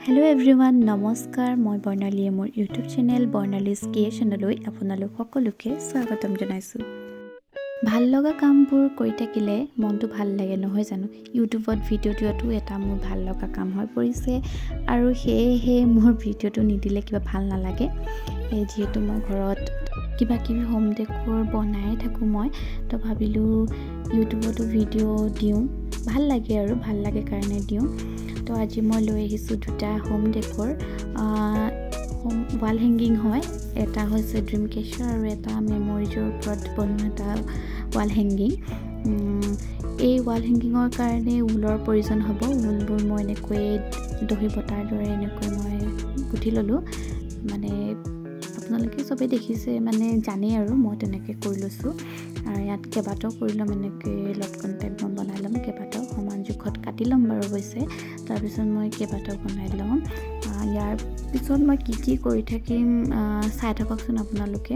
Hello' everyone, নমস্কাৰ। মই বৰ্ণালীয়ে মোৰ ইউটিউব চেনেল বৰ্ণালীজ ক্ৰিয়েশ্যনলৈ আপোনালোক সকলোকে স্বাগতম জনাইছোঁ। ভাল লগা কামবোৰ কৰি থাকিলে মনটো ভাল লাগে, নহয় জানো? ইউটিউবত ভিডিঅ' দিয়াটো এটা মোৰ ভাল লগা কাম হৈ পৰিছে আৰু সেয়েহে মোৰ ভিডিঅ'টো নিদিলে কিবা ভাল নালাগে। যিহেতু মই ঘৰত কিবা কিবি হোম ডেক'ৰ বনাই থাকোঁ তো ভাবিলোঁ ইউটিউবতো ভিডিঅ' দিওঁ, ভাল লাগে আৰু ভাল লাগে কাৰণে দিওঁ। তো আজি মই লৈ আহিছোঁ দুটা হোম ডেক'ৰ ৱাল হেংগিং হয়। এটা হৈছে ড্ৰিম কেচাৰ আৰু এটা মেমৰিজৰ ওপৰত বনোৱা এটা ৱাল হেংগিং। এই ৱাল হেংগিঙৰ কাৰণে ঊলৰ প্ৰয়োজন হ'ব। ঊলবোৰ মই এনেকৈ দহি বটাৰ দৰে এনেকৈ মই গুঠি ল'লোঁ। মানে আপোনালোকে চবেই দেখিছে, মানে জানেই আৰু মই তেনেকৈ কৰি লৈছোঁ। আৰু ইয়াত কেইবাটাও কৰি ল'ম, এনেকৈ লটকন টাইপ মই বনাই ল'ম। কেইবাটাও সমান জোখত কাটি ল'ম বাৰু অৱশ্যে। তাৰপিছত মই কেইবাটাও বনাই ল'ম। ইয়াৰ পিছত মই কি কৰি থাকিম চাই থাককচোন আপোনালোকে।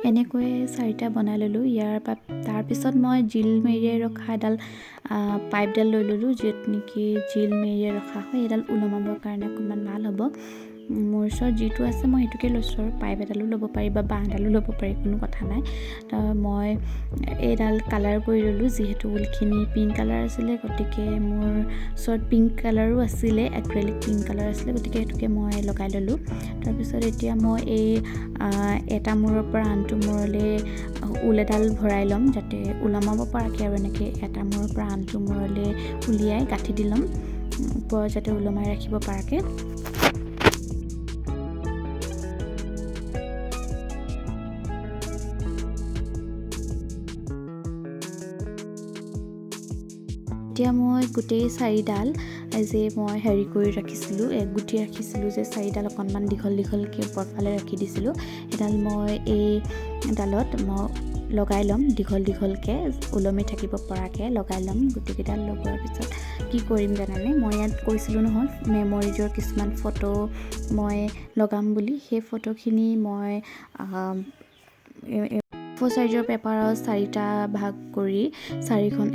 এনেকৈ 4টা বনাই ল'লোঁ। তাৰপিছত মই জিল মেৰিয়াই ৰখা এডাল পাইপডাল লৈ ল'লোঁ, য'ত নেকি জিল মেৰিয়াই ৰখা হয়। এইডাল ওলমাবৰ কাৰণে অকণমান ভাল হ'ব। মোৰ ওচৰত যিটো আছে মই সেইটোকে লৈছোঁ আৰু পাইপ এডালো ল'ব পাৰি বা বাঁহ এডালো ল'ব পাৰি, কোনো কথা নাই। তো মই এইডাল কালাৰ কৰি ল'লোঁ, যিহেতু ঊলখিনি পিংক কালাৰ আছিলে, গতিকে মোৰ ওচৰত পিংক কালাৰো আছিলে, এক্ৰেলিক পিংক কালাৰ আছিলে, গতিকে সেইটোকে মই লগাই ল'লোঁ। তাৰপিছত এতিয়া মই এই এটা মূৰৰ পৰা আনটো মূৰলৈ ঊল এডাল ভৰাই ল'ম, যাতে ওলমাব পৰাকৈ আৰু এনেকৈ এটা মূৰৰ পৰা আনটো মূৰলৈ উলিয়াই গাঁঠি দি ল'ম, ওপৰত যাতে ওলমাই ৰাখিব পৰাকৈ। এতিয়া মই গোটেই 4ডাল যে মই কৰি ৰাখিছিলোঁ, গুঠি ৰাখিছিলোঁ, যে 4ডাল অকণমান দীঘল দীঘলকৈ ওপৰফালে ৰাখি দিছিলোঁ, সেইডাল মই এই ডালত মই লগাই ল'ম। দীঘল দীঘলকৈ ওলমি থাকিব পৰাকৈ লগাই ল'ম। গোটেইকেইডাল লগোৱাৰ পিছত কি কৰিম জানানে? মই ইয়াত কৈছিলোঁ নহয় মেমৰিজৰ কিছুমান ফটো মই লগাম বুলি। সেই ফটোখিনি মই A4 চাইজৰ পেপাৰত 4টা ভাগ কৰি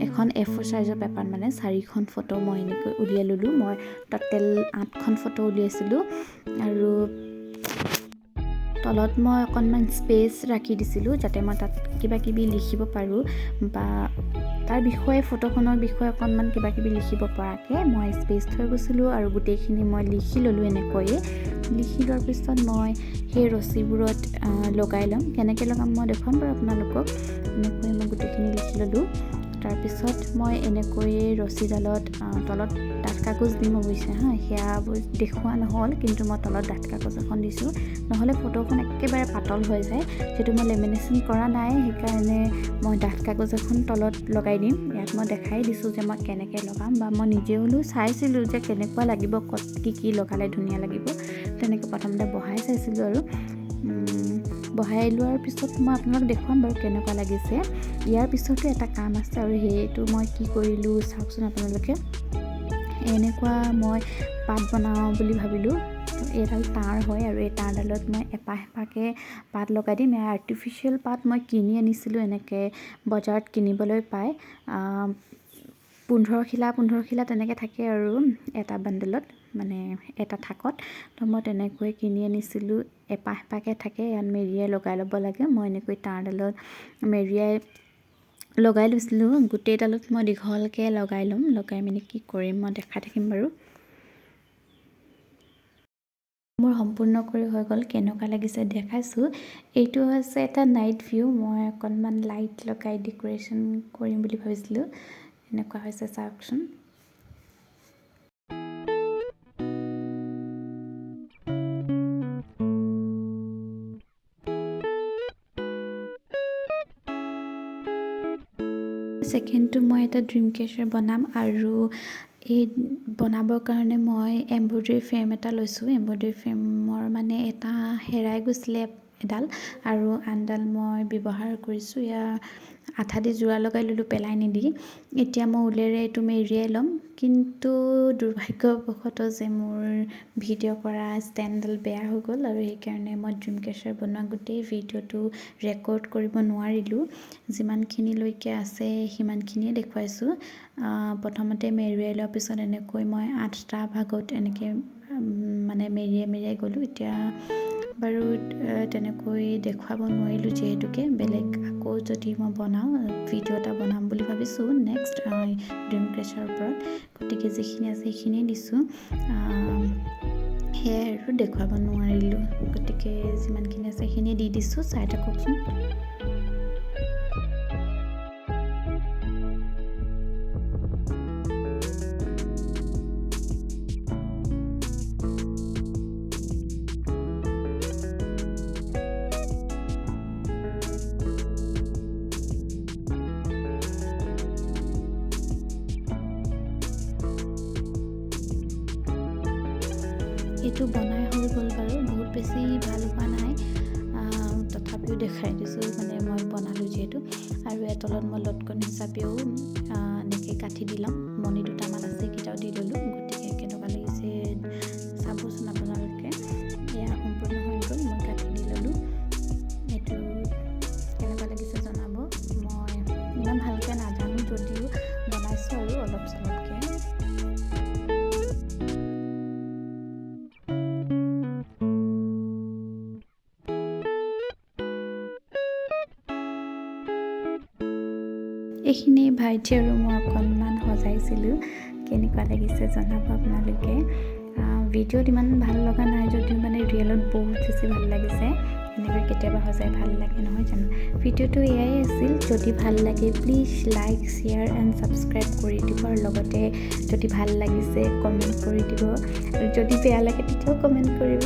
এখন A4 চাইজৰ পেপাৰ, মানে 4খন ফটো মই এনেকৈ উলিয়াই ল'লোঁ। মই টোটেল 8খন ফটো উলিয়াইছিলোঁ আৰু তলত মই অকণমান স্পেচ ৰাখি দিছিলোঁ, যাতে মই তাত কিবা কিবি লিখিব পাৰোঁ বা তাৰ বিষয়ে, ফটোখনৰ বিষয়ে অকণমান কিবা কিবি লিখিব পৰাকৈ মই স্পেচ থৈ গৈছিলোঁ। আৰু গোটেইখিনি মই লিখি ল'লোঁ। এনেকৈয়ে লিখি লোৱাৰ পিছত মই সেই ৰছীবোৰত লগাই ল'ম। কেনেকৈ লগাম মই দেখুৱাম বাৰু আপোনালোকক। এনেকৈ মই গোটেইখিনি লিখি ল'লোঁ। তাৰপিছত মই এনেকৈয়ে ৰছীডালত তলত ডাঠ কাগজ দিম অৱশ্যে, সেয়া দেখুওৱা নহ'ল, কিন্তু মই তলত ডাঠ কাগজ এখন দিছোঁ, নহ'লে ফটোখন একেবাৰে পাতল হৈ যায়। যিহেতু মই লেমিনেশ্যন কৰা নাই, সেইকাৰণে মই ডাঠ কাগজ এখন তলত লগাই দিম। ইয়াত মই দেখাই দিছোঁ যে মই কেনেকৈ লগাম, বা মই নিজে হ'লেও চাইছিলোঁ যে কেনেকুৱা লাগিব, কি লগালে ধুনীয়া লাগিব। তেনেকৈ প্ৰথমতে বহাই চাইছিলোঁ আৰু বহাই লোৱাৰ পিছত মই আপোনালোক দেখুৱাম বাৰু কেনেকুৱা লাগিছে। ইয়াৰ পিছতো এটা কাম আছে, আৰু সেইটো মই কি কৰিলোঁ চাওকচোন আপোনালোকে। এনেকুৱা মই পাত বনাওঁ বুলি ভাবিলোঁ। এইডাল তাঁৰ হয় আৰু এই তাঁৰডালত মই এপাহ এপাহকৈ পাত লগাই দিম। এয়া আৰ্টিফিচিয়েল পাত মই কিনি আনিছিলোঁ, এনেকৈ বজাৰত কিনিবলৈ পায়। 15 খিলা তেনেকৈ থাকে আৰু এটা বাণ্ডেলত, মানে এটা থাকত। তো মই তেনেকৈ কিনি আনিছিলোঁ, এপাহ এপাহকৈ থাকে। ইয়াত মেৰিয়াই লগাই ল'ব লাগে। মই এনেকৈ তাঁৰডালত মেৰিয়াই লগাই লৈছিলোঁ। গোটেইডালত মই দীঘলকৈ লগাই ল'ম। লগাই মেলি কি কৰিম মই দেখাই থাকিম বাৰু। মোৰ সম্পূৰ্ণ কৰি হৈ গ'ল, কেনেকুৱা লাগিছে দেখাইছোঁ। এইটো হৈছে এটা নাইট ভিউ। মই অকণমান লাইট লগাই ডেক'ৰেশ্যন কৰিম বুলি ভাবিছিলোঁ। এনেকুৱা হৈছে চাওকচোন। ছেকেণ্ডটো মই এটা ড্ৰিম কেচাৰ বনাম, আৰু এই বনাবৰ কাৰণে মই এম্ব্ৰইডাৰী ফ্ৰেম এটা লৈছোঁ। এম্ব্ৰইডাৰী ফ্ৰেমৰ মানে এটা হেৰাই গৈছিলে এডাল আৰু আনডাল মই ব্যৱহাৰ কৰিছোঁ এয়া আঠা দি যোৰা লগাই ল'লোঁ পেলাই নিদি। এতিয়া মই ঊলেৰে এইটো মেৰিয়াই ল'ম, কিন্তু দুৰ্ভাগ্যবশতঃ যে মোৰ ভিডিঅ' কৰা ষ্টেণ্ডডাল বেয়া হৈ গ'ল আৰু সেইকাৰণে মই ড্ৰিম কেচাৰ বনোৱা গোটেই ভিডিঅ'টো ৰেকৰ্ড কৰিব নোৱাৰিলোঁ। যিমানখিনিলৈকে আছে সিমানখিনিয়ে দেখুৱাইছোঁ। প্ৰথমতে মেৰিয়াই লোৱাৰ পিছত এনেকৈ মই 8টা ভাগত এনেকৈ মানে মেৰিয়াই গ'লোঁ। এতিয়া বাৰু তেনেকৈ দেখুৱাব নোৱাৰিলোঁ যিহেতুকে বেলেগ আকৌ যদি মই বনাওঁ ভিডিঅ' এটা বনাম বুলি ভাবিছোঁ নেক্সট ড্ৰিম কেচাৰৰ ওপৰত। গতিকে যিখিনি আছে সেইখিনিয়ে দিছোঁ, সেয়াই আৰু দেখুৱাব নোৱাৰিলোঁ। গতিকে যিমানখিনি আছে সেইখিনি দি দিছোঁ, চাই থাককচোন। এইটো বনাই হৈ গ'ল বাৰু, বহুত বেছি ভাল হোৱা নাই, তথাপিও দেখাই দিছোঁ মানে মই বনালোঁ যিহেতু। আৰু তলত মই লটকন হিচাপেও এনেকৈ কাঠি দি ল'ম, মণি দুটামান আছে সেইকেইটাও দি ল'লোঁ। গতিকে কেনেকুৱা লাগিছে চাবচোন আপোনালোকে। এয়া সম্পূৰ্ণ হৈ গ'ল, মই কাঠি দি ল'লোঁ। এইটো কেনেকুৱা লাগিছে জনাব। মই ইমান ভালকৈ নাজানো যদিও বনাইছোঁ আৰু অলপ চলপকৈ। এইখিনি ভাইটি আৰু মই অকণমান সজাইছিলোঁ, কেনেকুৱা লাগিছে জনাব আপোনালোকে। ভিডিঅ'ত ইমান ভাল লগা নাই যদিও মানে ৰিয়েলত বহুত বেছি ভাল লাগিছে। এনেকৈ কেতিয়াবা সজাই ভাল লাগে নহয় জানো। ভিডিঅ'টো এয়াই আছিল। যদি ভাল লাগে please like, share and subscribe কৰি দিব, আৰু লগতে যদি ভাল লাগিছে কমেণ্ট কৰি দিব, আৰু যদি বেয়া লাগে তেতিয়াও কমেণ্ট কৰিব।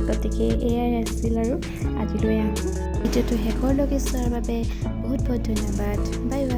গতিকে এয়াই আছিল আৰু আজিলৈ আহোঁ। ভিডিঅ'টো শেষলৈকে চোৱাৰ বাবে বহুত বহুত ধন্যবাদ। Bye bye.